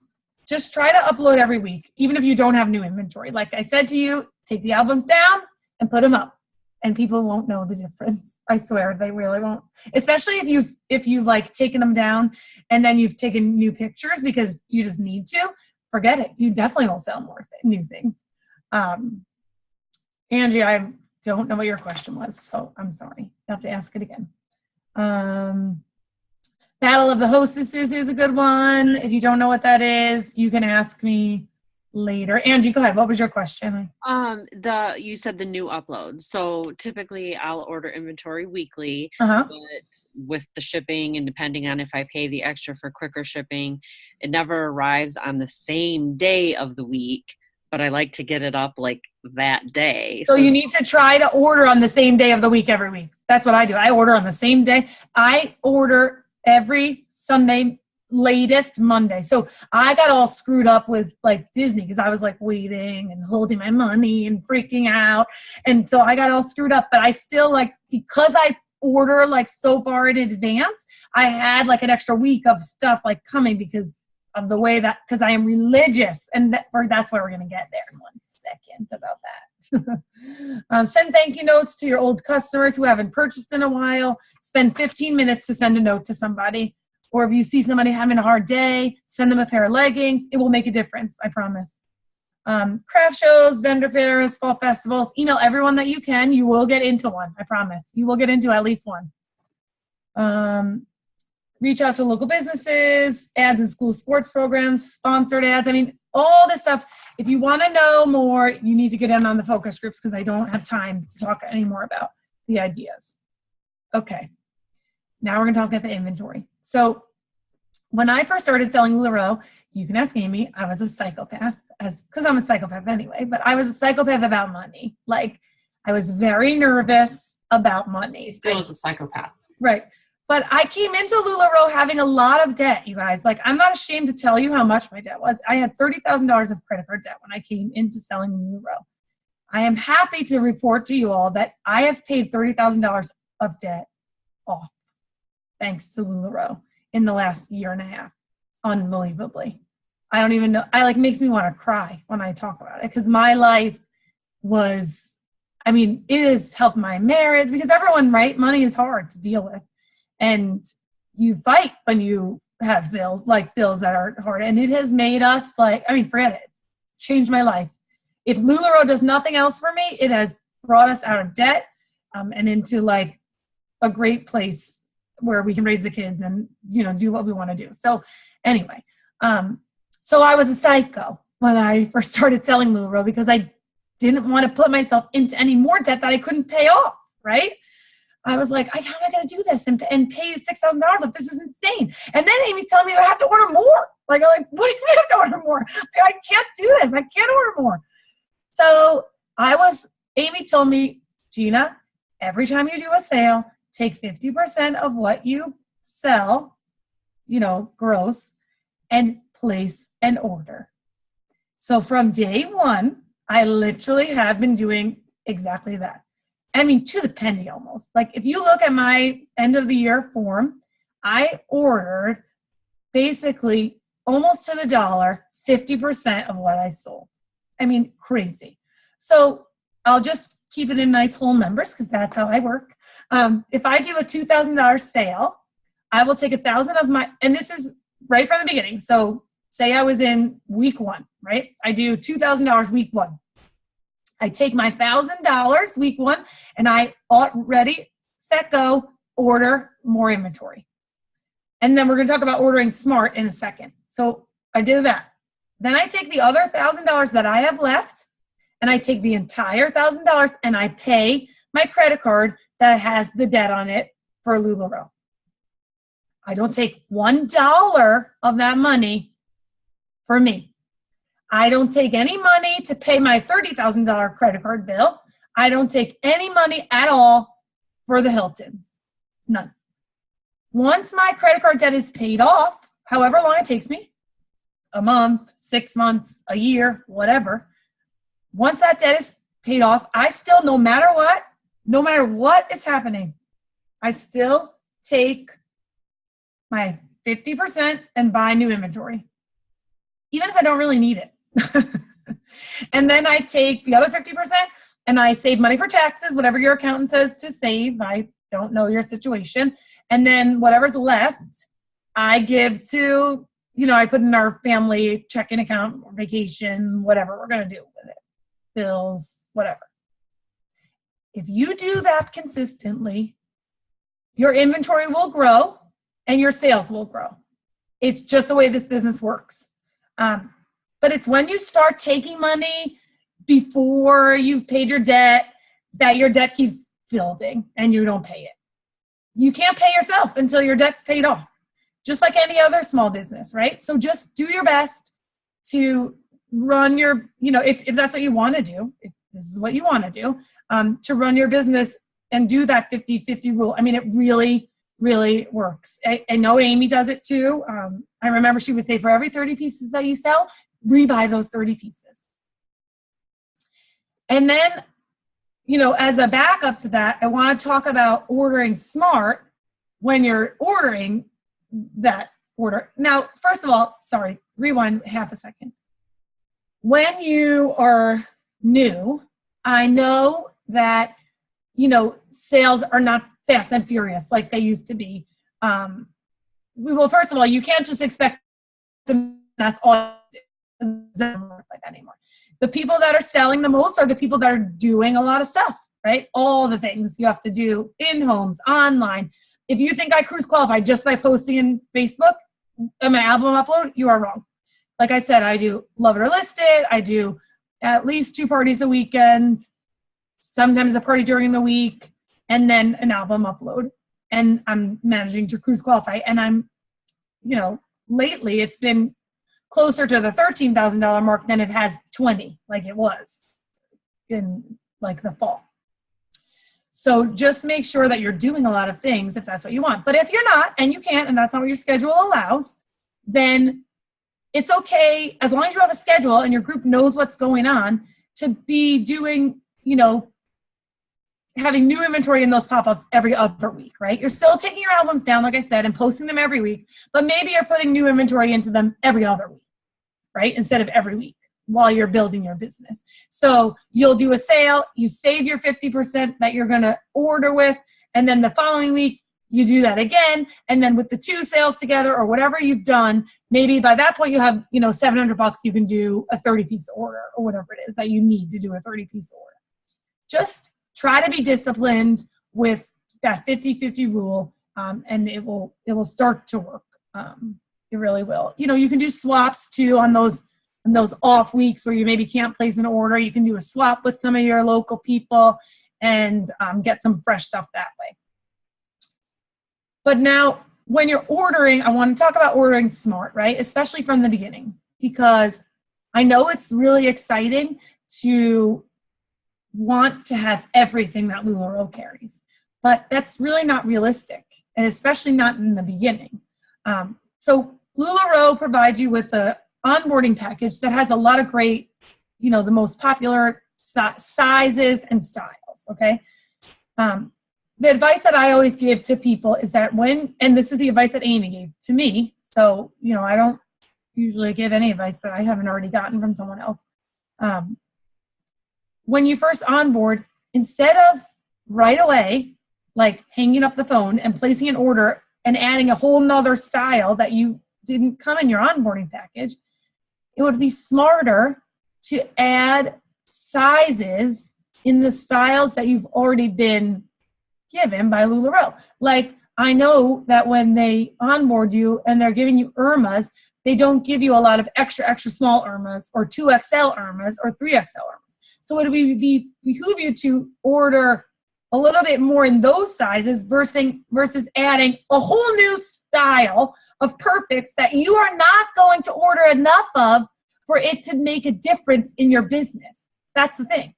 just try to upload every week, even if you don't have new inventory. Like I said to you, take the albums down and put them up, and people won't know the difference. I swear, they really won't. Especially if you've like taken them down and then you've taken new pictures because you just need to. Forget it. You definitely won't sell more new things. Angie, I don't know what your question was, so I'm sorry. You have to ask it again. Battle of the Hostesses is a good one. If you don't know what that is, you can ask me later. Angie, go ahead. What was your question? You said the new uploads. So typically I'll order inventory weekly, Uh-huh. but with the shipping and depending on if I pay the extra for quicker shipping, it never arrives on the same day of the week, but I like to get it up like that day. So you need to try to order on the same day of the week every week. That's what I do. I order on the same day. I order every Sunday, latest Monday. So I got all screwed up with like Disney because I was like waiting and holding my money and freaking out. And so I got all screwed up, but I still like, because I order like so far in advance, I had like an extra week of stuff like coming because of the way that, because I am religious, and that's where we're going to get there in 1 second about that. Send thank you notes to your old customers who haven't purchased in a while. Spend 15 minutes to send a note to somebody. Or if you see somebody having a hard day, send them a pair of leggings. It will make a difference, I promise. Craft shows, vendor fairs, fall festivals. Email everyone that you can. You will get into one, I promise. You will get into at least one. Reach out to local businesses, ads in school sports programs, sponsored ads. I mean, all this stuff. If you want to know more, you need to get in on the focus groups because I don't have time to talk anymore about the ideas. Okay. Now we're going to talk about the inventory. So when I first started selling LuLaRoe, you can ask Amy, I was a psychopath, because I'm a psychopath anyway, but I was a psychopath about money. Like, I was very nervous about money. Still is a psychopath. Right. But I came into LuLaRoe having a lot of debt, you guys. Like, I'm not ashamed to tell you how much my debt was. I had $30,000 of credit card debt when I came into selling LuLaRoe. I am happy to report to you all that I have paid $30,000 of debt off thanks to LuLaRoe in the last year and a half. Unbelievably. I don't even know. Makes me want to cry when I talk about it, because my life was, it has helped my marriage, because everyone, right? Money is hard to deal with. And you fight when you have bills that are hard. And it has made us forget it. It's changed my life. If LuLaRoe does nothing else for me, it has brought us out of debt and into a great place where we can raise the kids and, do what we want to do. So anyway, so I was a psycho when I first started selling LuLaRoe, because I didn't want to put myself into any more debt that I couldn't pay off, right? I was like, how am I going to do this and pay $6,000 off? This is insane. And then Amy's telling me that I have to order more. I'm like, what do you mean I have to order more? I can't do this. I can't order more. So Amy told me, Gina, every time you do a sale, take 50% of what you sell, gross, and place an order. So from day one, I literally have been doing exactly that. To the penny almost. If you look at my end of the year form, I ordered basically almost to the dollar 50% of what I sold. Crazy. So I'll just keep it in nice whole numbers, because that's how I work. If I do a $2,000 sale, I will take 1,000 of my, and this is right from the beginning. So say I was in week 1, right? I do $2,000 week 1. I take my $1,000 week 1 and I ready, set, go, order more inventory. And then we're going to talk about ordering smart in a second. So I do that. Then I take the other $1,000 that I have left, and I take the entire $1,000 and I pay my credit card that has the debt on it for LuLaRoe. I don't take $1 of that money for me. I don't take any money to pay my $30,000 credit card bill. I don't take any money at all for the Hiltons. None. Once my credit card debt is paid off, however long it takes me, a month, 6 months, a year, whatever, once that debt is paid off, I still, no matter what is happening, I still take my 50% and buy new inventory, even if I don't really need it. And then I take the other 50% and I save money for taxes, whatever your accountant says to save. I don't know your situation. And then whatever's left, I give to, I put in our family checking account, vacation, whatever we're going to do with it, bills, whatever. If you do that consistently, your inventory will grow and your sales will grow. It's just the way this business works. But it's when you start taking money before you've paid your debt that your debt keeps building and you don't pay it. You can't pay yourself until your debt's paid off, just like any other small business, right? So just do your best to run your, if that's what you want to do, if this is what you want to do, to run your business and do that 50-50 rule. It really, really works. I know Amy does it too. I remember she would say, for every 30 pieces that you sell, rebuy those 30 pieces. And then, as a backup to that, I want to talk about ordering smart when you're ordering that order. Now, first of all, sorry, rewind half a second. When you are new, I know that, sales are not fast and furious like they used to be. Well, first of all, you can't just expect them, that's all. It doesn't work like that anymore. The people that are selling the most are the people that are doing a lot of stuff, right? All the things you have to do in homes, online. If you think I cruise qualify just by posting in Facebook and my album upload, you are wrong. Like I said, I do Love It or List It. I do at least 2 parties a weekend, sometimes a party during the week, and then an album upload. And I'm managing to cruise qualify. And I'm, lately it's been closer to the $13,000 mark than it has 20, like it was in the fall. So just make sure that you're doing a lot of things if that's what you want. But if you're not, and you can't, and that's not what your schedule allows, then it's okay, as long as you have a schedule and your group knows what's going on, to be doing having new inventory in those pop-ups every other week, right? You're still taking your albums down, like I said, and posting them every week, but maybe you're putting new inventory into them every other week, right? Instead of every week while you're building your business. So you'll do a sale, you save your 50% that you're going to order with, and then the following week, you do that again. And then with the 2 sales together or whatever you've done, maybe by that point you have, $700, you can do a 30-piece order or whatever it is that you need to do a 30-piece order. Just try to be disciplined with that 50-50 rule, and it will start to work. It really will. You can do swaps too on those off weeks where you maybe can't place an order. You can do a swap with some of your local people and get some fresh stuff that way. But now, when you're ordering, I want to talk about ordering smart, right? Especially from the beginning, because I know it's really exciting to want to have everything that LuLaRoe carries, but that's really not realistic, and especially not in the beginning. So LuLaRoe provides you with a onboarding package that has a lot of great, the most popular sizes and styles, okay? The advice that I always give to people is that and this is the advice that Amy gave to me, so, I don't usually give any advice that I haven't already gotten from someone else. When you first onboard, instead of right away, like hanging up the phone and placing an order and adding a whole nother style that you didn't come in your onboarding package, it would be smarter to add sizes in the styles that you've already been given by LuLaRoe. Like, I know that when they onboard you and they're giving you Irmas, they don't give you a lot of extra small Irmas or 2XL Irmas or 3XL Irmas. So it would behoove you to order a little bit more in those sizes versus adding a whole new style of perfects that you are not going to order enough of for it to make a difference in your business. That's the thing.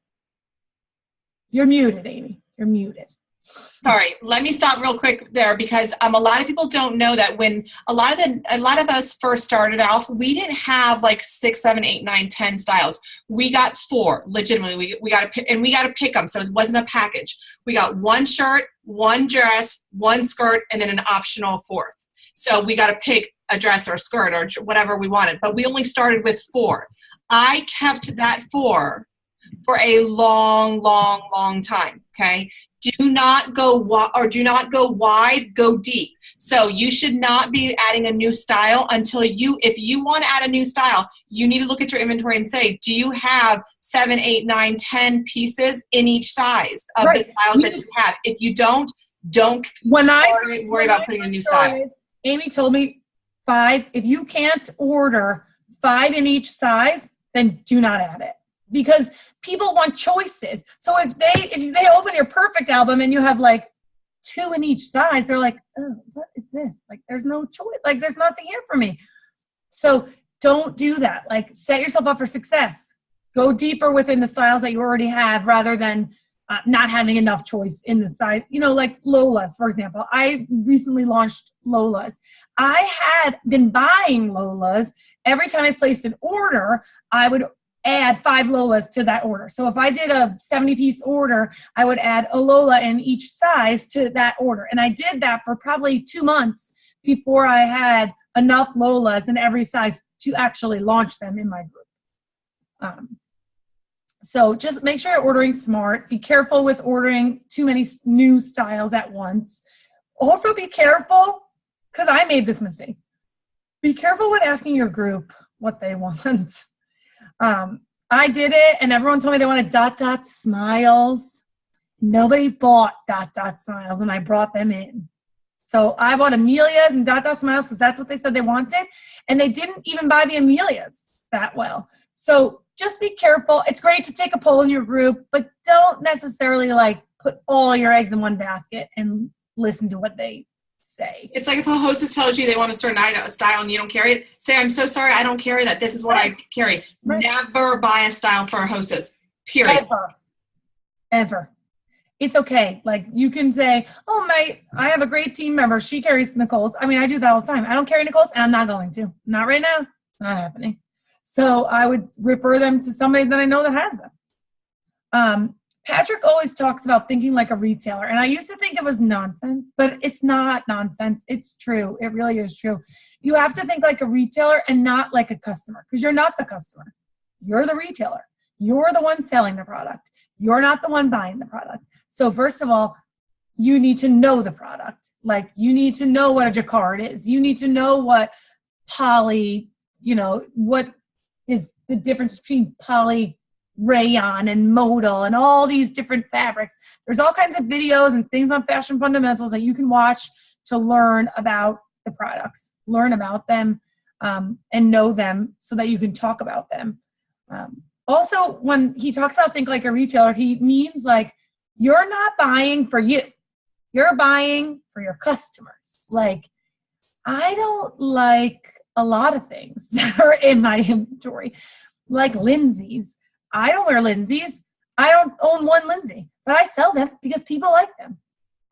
You're muted, Amy. You're muted. Sorry, let me stop real quick there, because a lot of people don't know that when a lot of us first started off, we didn't have like 6, 7, 8, 9, 10 styles. We got 4 legitimately. We got to pick, and we got to pick them, so it wasn't a package. We got 1 shirt, 1 dress, 1 skirt, and then an optional 4th. So we got to pick a dress or a skirt or whatever we wanted, but we only started with 4. I kept that 4 for a long, long, long time. Okay. Do not go wide, go deep. So you should not be adding a new style if you want to add a new style, you need to look at your inventory and say, do you have 7, 8, 9, 10 pieces in each size of the styles that you have? If you don't worry about putting a new style. Amy told me 5. If you can't order 5 in each size, then do not add it. Because people want choices. So if they open your perfect album and you have like 2 in each size, they're like, oh, what is this? Like, there's no choice. Like, there's nothing here for me. So don't do that. Like, set yourself up for success. Go deeper within the styles that you already have rather than not having enough choice in the size. Like Lola's, for example. I recently launched Lola's. I had been buying Lola's. Every time I placed an order, I would add 5 Lolas to that order. So if I did a 70-piece order, I would add a Lola in each size to that order. And I did that for probably 2 months before I had enough Lolas in every size to actually launch them in my group. So just make sure you're ordering smart. Be careful with ordering too many new styles at once. Also be careful, because I made this mistake. Be careful with asking your group what they want. I did it, and everyone told me they wanted ... smiles. Nobody bought ... smiles, and I brought them in. So I bought Amelia's and ... smiles because that's what they said they wanted, and they didn't even buy the Amelia's that well. So just be careful. It's great to take a poll in your group, but don't necessarily put all your eggs in one basket and listen to what they say. It's like if a hostess tells you they want a certain style and you don't carry it, say, I'm so sorry, I don't carry that. This is what I carry. Right. Never buy a style for a hostess, period. Ever. It's okay. You can say, oh, I have a great team member. She carries Nicole's. I mean, I do that all the time. I don't carry Nicole's, and I'm not going to. Not right now. It's not happening. So I would refer them to somebody that I know that has them. Patrick always talks about thinking like a retailer. And I used to think it was nonsense, but it's not nonsense. It's true. It really is true. You have to think like a retailer and not like a customer, because you're not the customer. You're the retailer. You're the one selling the product. You're not the one buying the product. So first of all, you need to know the product. Like, you need to know what a jacquard is. You need to know what poly, what is the difference between poly rayon and modal and all these different fabrics. There's all kinds of videos and things on Fashion Fundamentals that you can watch to learn about the products, learn about them, and know them so that you can talk about them. Also, when he talks about think like a retailer, he means like you're not buying for you. You're buying for your customers. Like, I don't like a lot of things that are in my inventory, like Lindsay's. I don't wear Lindsay's. I don't own one Lindsay, but I sell them because people like them.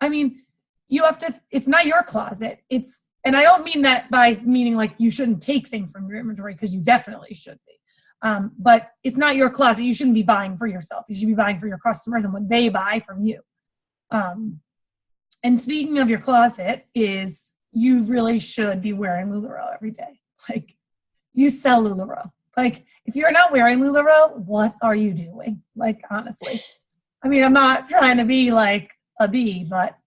I mean, it's not your closet. And I don't mean that by meaning like you shouldn't take things from your inventory, because you definitely should be. But it's not your closet. You shouldn't be buying for yourself. You should be buying for your customers and what they buy from you. And speaking of your closet, you really should be wearing LuLaRoe every day. Like, you sell LuLaRoe. Like, if you're not wearing LuLaRoe, what are you doing? Like, honestly. I mean, I'm not trying to be like a bee, but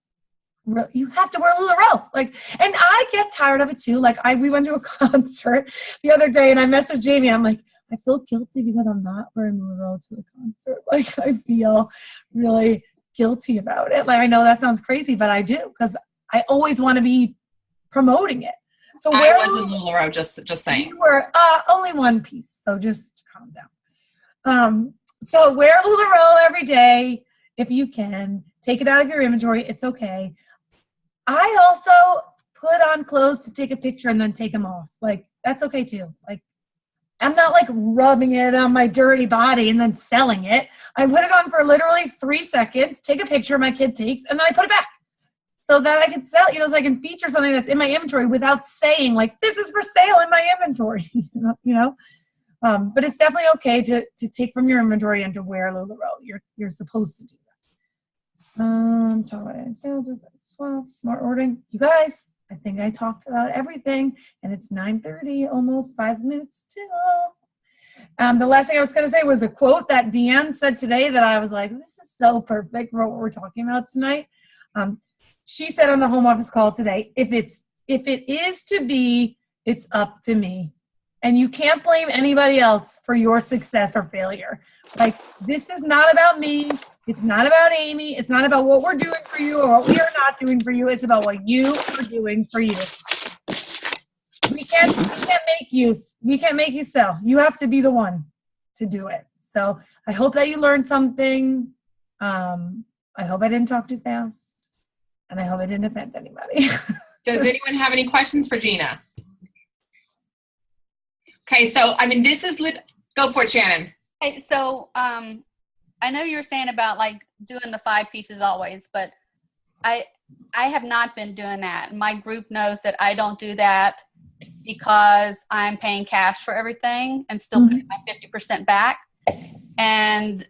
you have to wear LuLaRoe. Like, and I get tired of it too. Like, we went to a concert the other day and I messaged Jamie. I'm like, I feel guilty because I'm not wearing LuLaRoe to the concert. Like, I feel really guilty about it. Like, I know that sounds crazy, but I do, because I always want to be promoting it. So I was in LuLaRoe, just saying. You were only one piece, so just calm down. So wear LuLaRoe every day if you can. Take it out of your inventory. It's okay. I also put on clothes to take a picture and then take them off. Like, that's okay too. Like, I'm not like rubbing it on my dirty body and then selling it. I put it on for literally 3 seconds, take a picture my kid takes, and then I put it back so that I can sell, so I can feature something that's in my inventory without saying like, this is for sale in my inventory, but it's definitely okay to take from your inventory and to wear LuLaRoe. You're supposed to do that. Smart ordering. You guys, I think I talked about everything, and it's 9:30, almost 5 minutes till. The last thing I was going to say was a quote that Deanne said today that I was like, this is so perfect for what we're talking about tonight. She said on the home office call today, if it is to be, it's up to me. And you can't blame anybody else for your success or failure. Like, this is not about me. It's not about Amy. It's not about what we're doing for you or what we are not doing for you. It's about what you are doing for you. We can't make you sell. You have to be the one to do it. So I hope that you learned something. I hope I didn't talk too fast. And I hope I didn't offend anybody. Does anyone have any questions for Gina? Okay, so, this is go for it, Shannon. Hey, so I know you were saying about like doing the 5 pieces always, but I have not been doing that. My group knows that I don't do that because I'm paying cash for everything and still paying my 50% back. And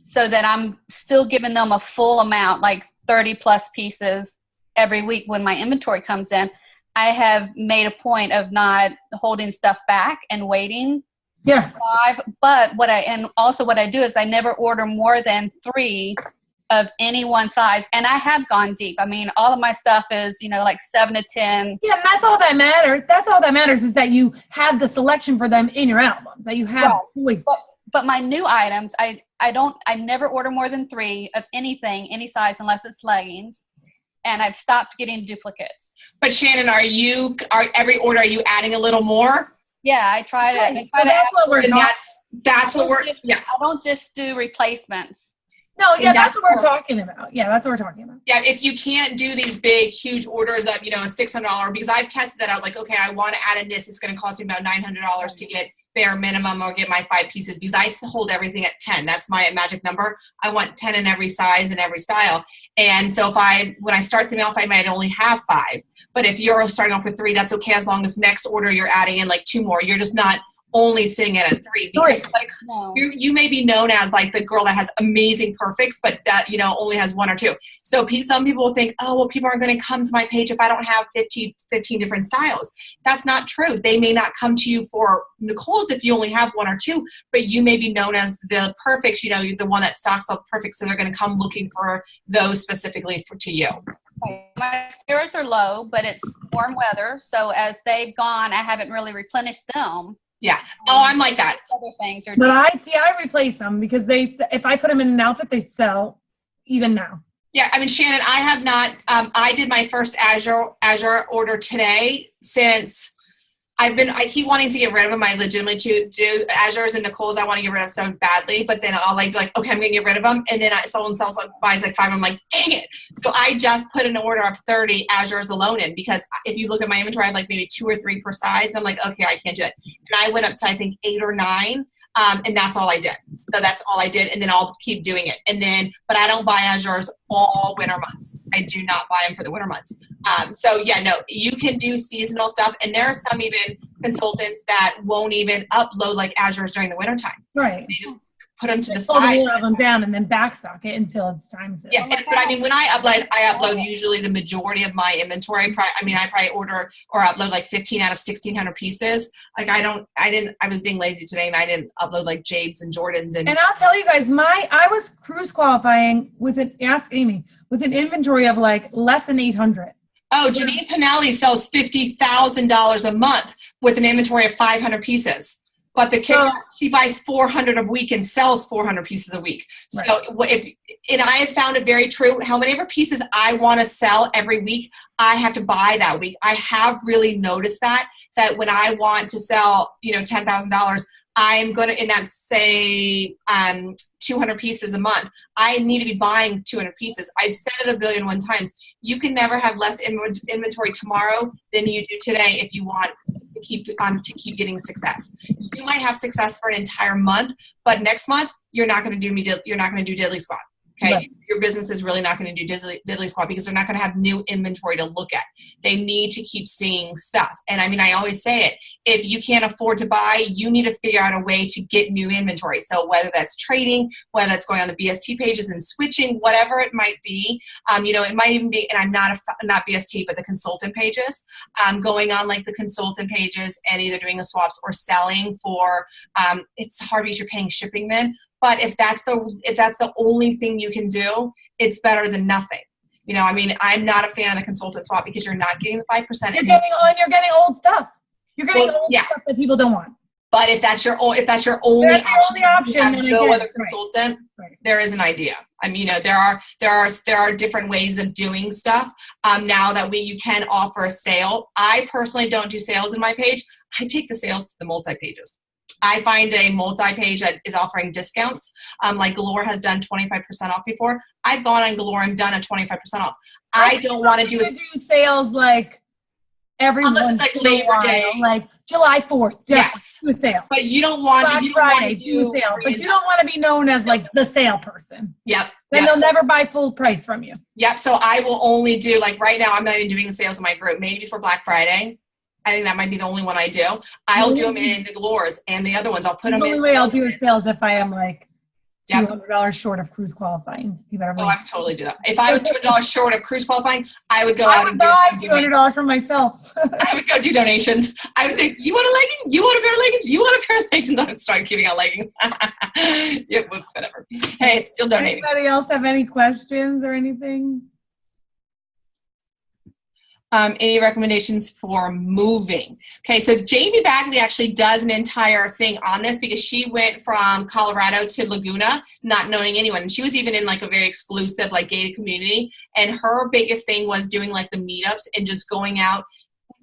so that I'm still giving them a full amount, like 30 plus pieces every week when my inventory comes in. I have made a point of not holding stuff back and waiting. Yeah. 5, but what I do is I never order more than 3 of any one size. And I have gone deep. All of my stuff is, like 7 to 10. Yeah, and that's all that matters. That's all that matters, is that you have the selection for them in your albums, that you have choice. But my new items, I never order more than 3 of anything, any size, unless it's leggings. And I've stopped getting duplicates. But Shannon, every order, are you adding a little more? Yeah, I try to. Okay, so that's what we're talking. That's what we're. Yeah. I don't just do replacements. No, yeah, that's what we're talking about. Yeah, that's what we're talking about. Yeah, if you can't do these big, huge orders of, $600, because I've tested that out. Like, okay, I want to add in this. It's going to cost me about $900 to get bare minimum or get my 5 pieces, because I hold everything at 10. That's my magic number. I want 10 in every size and every style. And so when I start the mail, I might only have 5. But if you're starting off with 3, that's okay, as long as next order you're adding in like 2 more. You're just not only sitting at a 3. Because like No. you may be known as like the girl that has amazing perfects, but that, you know, only has 1 or 2. So some people will think, oh, well, people aren't going to come to my page if I don't have 15 different styles. That's not true. They may not come to you for Nicole's if you only have 1 or 2, but you may be known as the perfects, you know, you're the one that stocks all the perfects, so they're going to come looking for those specifically to you. My spirits are low, but it's warm weather. So as they've gone, I haven't really replenished them. Yeah. Oh, I'm like that. Other things are. But I replace them because if I put them in an outfit, they sell even now. Yeah, I mean, Shannon, I have not. I did my first Azure order today since I keep wanting to get rid of them. I legitimately do Azures and Nicole's. I want to get rid of so badly, but then I'll like, okay, I'm gonna get rid of them, and then someone buys like 5. I'm like, dang it! So I just put an order of 30 Azures alone in, because if you look at my inventory, I have like maybe 2 or 3 per size, and I'm like, okay, I can't do it. And I went up to I think 8 or 9. And that's all I did. So that's all I did. And then I'll keep doing it. But I don't buy Azures all winter months. I do not buy them for the winter months. So yeah, no, you can do seasonal stuff. And there are some even consultants that won't even upload like Azures during the winter time. Right. They just put them to the Pull side. them down and then backstock it until it's time to. Yeah, but I mean, when I upload usually the majority of my inventory. I probably order or upload like 15 out of 1,600 pieces. Like I was being lazy today and I didn't upload like Jades and Jordans. And I'll tell you guys, I was cruise qualifying ask Amy, with an inventory of like less than 800. Oh, Janine Pinelli sells $50,000 a month with an inventory of 500 pieces. But the kicker, she buys 400 a week and sells 400 pieces a week. So and I have found it very true. How many ever pieces I want to sell every week, I have to buy that week. I have really noticed that when I want to sell, you know, $10,000, I'm going to, in that say 200 pieces a month, I need to be buying 200 pieces. I've said it 1,000,000,001 times. You can never have less inventory tomorrow than you do today if you want to keep getting success. You might have success for an entire month, but next month you're not going to do diddly squat. Okay, right. Your business is really not going to do diddly squat because they're not going to have new inventory to look at. They need to keep seeing stuff. And I mean, I always say it, if you can't afford to buy, you need to figure out a way to get new inventory. So whether that's trading, whether that's going on the BST pages and switching, whatever it might be, you know, it might even be, and I'm not BST, but the consultant pages, going on like the consultant pages and either doing the swaps or selling for, it's hard because you're paying shipping then. But if that's the only thing you can do, it's better than nothing. You know, I mean, I'm not a fan of the consultant swap because you're not getting the 5%. You're getting old stuff. You're getting old stuff that people don't want. But if that's your only option, you have no other consultant, right. There is an idea. I mean, you know, there are different ways of doing stuff. Now that you can offer a sale. I personally don't do sales in my page. I take the sales to the multi-pages. I find a multi-page that is offering discounts. Like Galore has done 25% off before. I've gone on Galore and done a 25% off. I don't want to do sales like every unless it's like Labor Day, like July 4th. Yes, do a sale. But you don't want Friday, do a sale. But you don't want to be known as like the sale person. Yep. Then they'll never buy full price from you. Yep. So I will only do, like right now, I'm not even doing sales in my group. Maybe for Black Friday. I think that might be the only one I do. I'll do them in the Galores and the other ones. I'll put them in. The only way I'll do is sales if I am like $200 short of cruise qualifying. You better. I would totally do that. If I was $200 short of cruise qualifying, I would go out and buy $200 for myself. I would go do donations. I would say, you want a legging? You want a pair of leggings? You want a pair of leggings? I would start giving out leggings. Yep, whoops, whatever. Hey, it's still donating. Anybody else have any questions or anything? Any recommendations for moving? Okay, so Jamie Bagley actually does an entire thing on this because she went from Colorado to Laguna not knowing anyone. And she was even in like a very exclusive like gated community. And her biggest thing was doing like the meetups and just going out,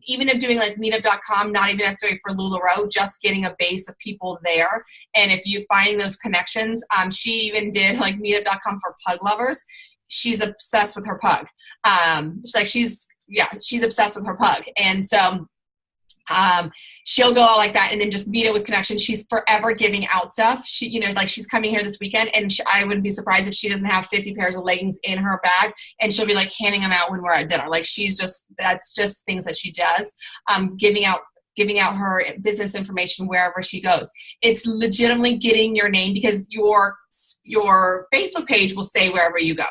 even if doing like meetup.com, not even necessarily for LuLaRoe, just getting a base of people there. And if you finding those connections, she even did like meetup.com for pug lovers. She's obsessed with her pug. She's obsessed with her pug. And so she'll go all like that and then just meet it with connections. She's forever giving out stuff. She, you know, like she's coming here this weekend and I wouldn't be surprised if she doesn't have 50 pairs of leggings in her bag and she'll be like handing them out when we're at dinner. Like that's just things that she does. Giving out giving out her business information wherever she goes. It's legitimately getting your name, because your Facebook page will stay wherever you go.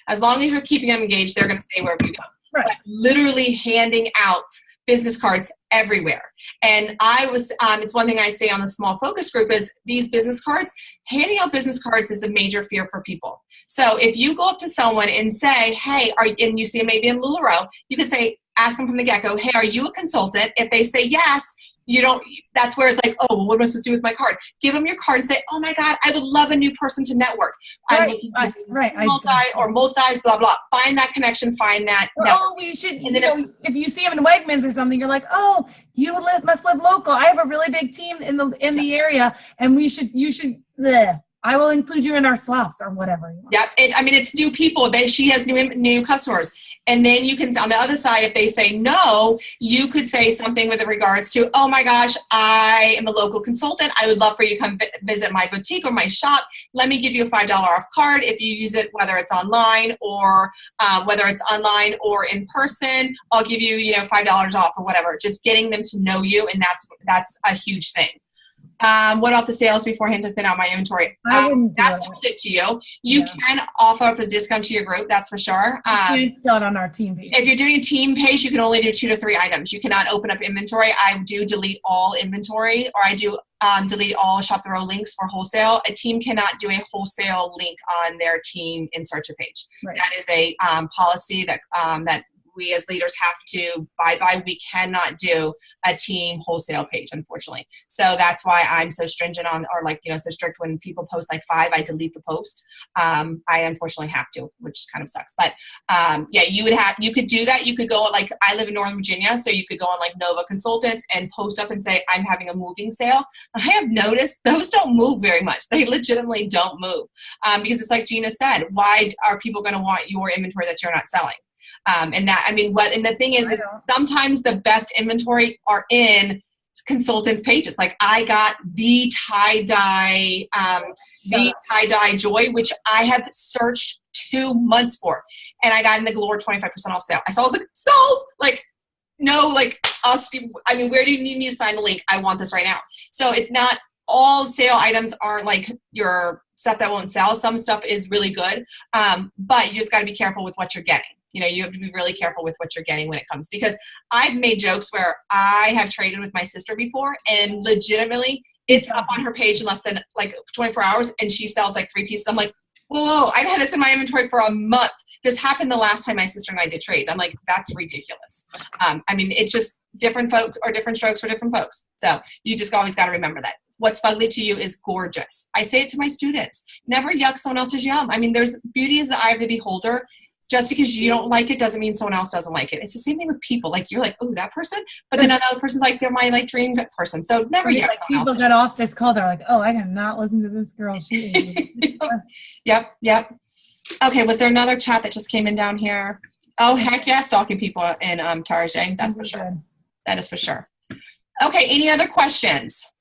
As long as you're keeping them engaged, they're going to stay wherever you go. Right. But literally handing out business cards everywhere. And it's one thing I say on the small focus group is these business cards, handing out business cards is a major fear for people. So if you go up to someone and say, hey, and you see them maybe in LuLaRoe, you can say, ask them from the get-go, hey, are you a consultant? If they say yes, that's where it's like, oh, well, what am I supposed to do with my card? Give them your card and say, oh my God, I would love a new person to network. I'm looking for multis, blah, blah. Find that connection, find that. We should, if you see them in Wegmans or something, you're like, oh, you must live local. I have a really big team in the area, and you should, I will include you in our swaps or whatever. Yeah, it's new people. She has new customers. And then you can, on the other side, if they say no, you could say something with regards to, oh my gosh, I am a local consultant. I would love for you to come visit my boutique or my shop. Let me give you a $5 off card if you use it, whether it's online or in person. I'll give you, $5 off or whatever. Just getting them to know you, and that's a huge thing. What about the sales beforehand to thin out my inventory? That's told it to you. You can offer up a discount to your group, that's for sure. It's done on our team page. If you're doing a team page, you can only do 2 to 3 items. You cannot open up inventory. I do delete all inventory, or I do delete all Shop the Row links for wholesale. A team cannot do a wholesale link on their team insert page. Right. That is a policy that we as leaders have to abide by. We cannot do a team wholesale page, unfortunately. So that's why I'm so stringent so strict when people post like 5, I delete the post. I unfortunately have to, which kind of sucks. But you could do that. You could go I live in Northern Virginia, so you could go on like Nova Consultants and post up and say, I'm having a moving sale. I have noticed those don't move very much. They legitimately don't move because it's like Gina said, why are people going to want your inventory that you're not selling? And the thing is sometimes the best inventory are in consultants pages. Like I got the tie-dye Joy, which I have searched 2 months for, and I got in the Galore 25% off sale. I was like, sold! Like, no, like, where do you need me to sign the link? I want this right now. So it's not all sale items are like your stuff that won't sell. Some stuff is really good, but you just got to be careful with what you're getting. You have to be really careful with what you're getting when it comes, because I've made jokes where I have traded with my sister before, and legitimately it's up on her page in less than like 24 hours and she sells like 3 pieces. I'm like, whoa, I've had this in my inventory for a month. This happened the last time my sister and I did trades. I'm like, that's ridiculous. It's just different folks or different strokes for different folks. So you just always got to remember that. What's fugly to you is gorgeous. I say it to my students. Never yuck someone else's yum. There's beauty is the eye of the beholder. Just because you don't like it doesn't mean someone else doesn't like it. It's the same thing with people. Like you're like, oh, that person, but then another person's like, they're my dream person. So never yuck someone else. People get off this call, they're like, oh, I cannot listen to this girl. Yep. Okay, was there another chat that just came in down here? Oh, heck yeah, stalking people in Tarjay. That's for sure. That is for sure. Okay, any other questions?